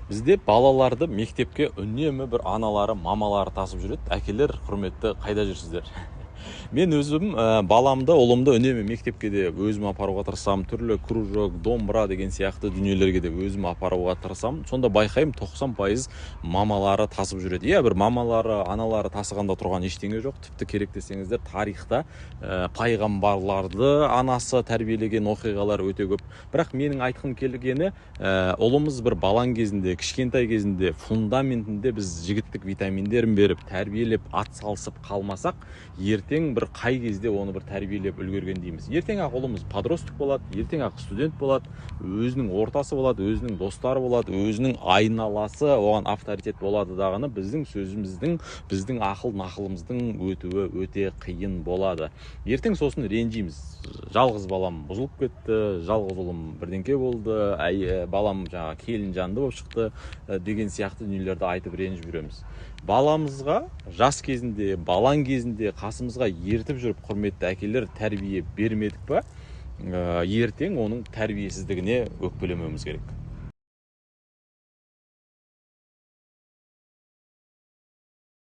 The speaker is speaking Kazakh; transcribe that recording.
Бізде балаларды мектепке үнемі бір аналары, мамалары тасып жүреді. Әкелер, құрметті, қайда жүрсіздер? Мен өзім баламды, ұлымды үнемі мектепке де өзім апаруға тырысам, түрлі кружок, домбыра деген сияқты дүниелерге де өзім апаруға тырысам. Сонда байқаймын 90% мамалары тасып жүреді. Иә, бір мамалары, аналары тасығанда тұрған ештеңе жоқ. Тіпті керек десеңіздер, тарихта пайғамбарларды анасы тәрбиелеген оқиғалар өте көп. Бірақ менің айтқым келгені, ұлымыз бір балаң кезінде, кішкентай кезінде фундаментінде біз жігіттік витаминдерін беріп, тәрбиелеп, ат салысып қалмасақ, ертең бір қай кезде оны бір тәрбиелеп үлгерген дейміз. Ертең ақ ұлымыз подросток болады, ертең ақ студент болады, өзінің ортасы болады, өзінің достары болады, өзінің айналасы оған авторитет болады дағыны біздің сөзіміздің, біздің ақыл-нақылымыздың өтуі өте қиын болады. Ертең сосын ренжиміз. Жалғыз балам бұзылып кетті, жалғыз ұлым бірдеңке болды, балам жаңа келін жанды болып шықты деген сияқты дүниелерді айтып ренжіп жүреміз. Баламызға жас кезінде, балаң кезінде қасымызға ертіп жүріп, құрметті әкелер, тәрбие бермедік па, ертең оның тәрбиесіздігіне өкпелемеуіміз керек.